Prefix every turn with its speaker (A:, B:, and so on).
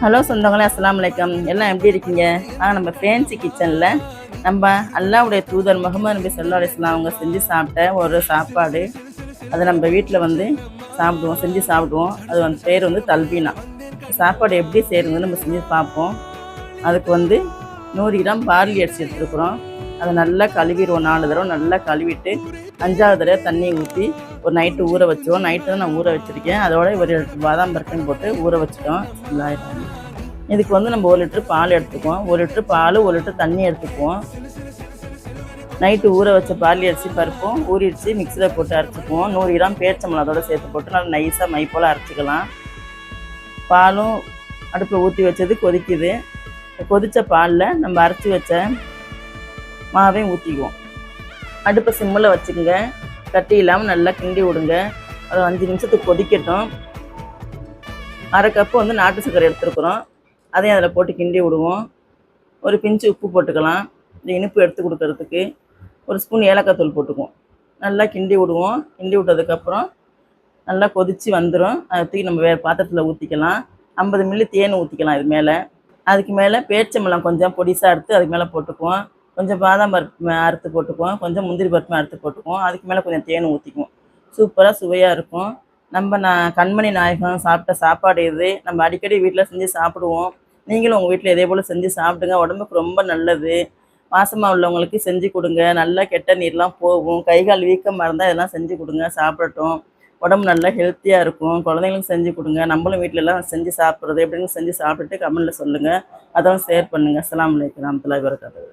A: Hello சொந்தங்களே, அஸ்ஸலாமு அலைக்கும். எல்லாம் எப்படி இருக்கீங்க? நம்ம ஃபேன்சி கிச்சனில் நம்ம அல்லாஹ்வுடைய தூதர் முகமது நபி ஸல்லல்லாஹு அலைஹி வஸல்லம் அவங்க செஞ்சு சாப்பிட்ட ஒரு சாப்பாடு. அதை நம்ம வீட்டில் செஞ்சு சாப்பிடுவோம். அது பேர் தல்பீனா. சாப்பாடு எப்படி செய்கிறதுன்னு நம்ம செஞ்சு பார்ப்போம். அதுக்கு 100 கிராம் பார்லி அரிசி எடுத்துருக்குறோம். அதை நல்லா கழுவிடுவோம். 4 தடவை நல்லா கழுவிட்டு 5ஆவது தடவை தண்ணி ஊற்றி ஒரு நைட்டு ஊற வச்சுருவோம். நைட்டு தான் நான் ஊற வச்சுருக்கேன். அதோட ஒரு பாதாம் பருப்புன்னு போட்டு ஊற வச்சுட்டோம். இதுக்கு நம்ம 1 லிட்டர் பால் எடுத்துக்குவோம். 1 லிட்டர் பால் 1 லிட்டர் தண்ணி எடுத்துக்குவோம். நைட்டு ஊற வச்ச பார்லி அரிசி பருப்பும் ஊறிடுச்சு மிக்சியில் போட்டு அரைச்சிக்குவோம். 100 கிராம் பேரிச்சம்பழம் அதோட சேர்த்து போட்டு நல்லா நைஸாக மை போல் அரைச்சிக்கலாம். பாலும் அடுப்பில் ஊற்றி வச்சது கொதிக்குது. கொதித்த பாலில் நம்ம அரைச்சி வச்ச மாவையும் ஊற்றிக்குவோம். அடுப்பை சிம்மில் வச்சுக்கோங்க. கட்டி இல்லாமல் நல்லா கிண்டி விடுங்க. அது 5 நிமிஷத்துக்கு கொதிக்கட்டும். 1/2 கப்பு நாட்டு சர்க்கரை எடுத்துருக்குறோம். அதையும் அதில் போட்டு கிண்டி விடுவோம். ஒரு பிஞ்சு உப்பு போட்டுக்கலாம். இந்த இனிப்பு எடுத்து கொடுக்கறதுக்கு 1 ஸ்பூன் ஏலக்காய் தூள் போட்டுக்குவோம். நல்லா கிண்டி விடுவோம். கிண்டி விட்டதுக்கப்புறம் நல்லா கொதித்து வந்துடும். அதை தூக்கி நம்ம வேறு பாத்திரத்தில் ஊற்றிக்கலாம். 50 மில்லி தேன் ஊற்றிக்கலாம் இது மேலே. அதுக்கு மேலே பேரிச்சம்பழம் கொஞ்சம் பொடிசாக எடுத்து அதுக்கு மேலே போட்டுக்குவோம். கொஞ்சம் பாதாம் பருப்பு அறுத்து போட்டுக்குவோம். கொஞ்சம் முந்திரி பருப்பு அறுத்து போட்டுக்குவோம். அதுக்கு மேலே கொஞ்சம் தேன் ஊற்றிக்குவோம். சூப்பராக சுவையாக இருக்கும். கண்மணி நாயகம் சாப்பிட்ட சாப்பாடு இது. நம்ம அடிக்கடி வீட்டில் செஞ்சு சாப்பிடுவோம். நீங்களும் உங்கள் வீட்டில் இதே போல் செஞ்சு சாப்பிடுங்க. உடம்புக்கு ரொம்ப நல்லது. மாசமாக உள்ளவங்களுக்கு செஞ்சு கொடுங்க. நல்லா கெட்ட நீர்லாம் போகும். கை கால் வீக்கமாக இருந்தால் இதெல்லாம் செஞ்சு கொடுங்க, சாப்பிடட்டும். உடம்பு நல்லா ஹெல்த்தியாக இருக்கும். குழந்தைங்களுக்கும் செஞ்சு கொடுங்க. நம்மளும் வீட்டிலலாம் செஞ்சு சாப்பிட்றது எப்படின்னு செஞ்சு சாப்பிட்டுட்டு கமெண்ட்டில் சொல்லுங்கள். அதெல்லாம் ஷேர் பண்ணுங்கள். அஸ்ஸலாமு அலைக்கும் வரஹ்மத்துல்லாஹி வபரகாத்துஹு.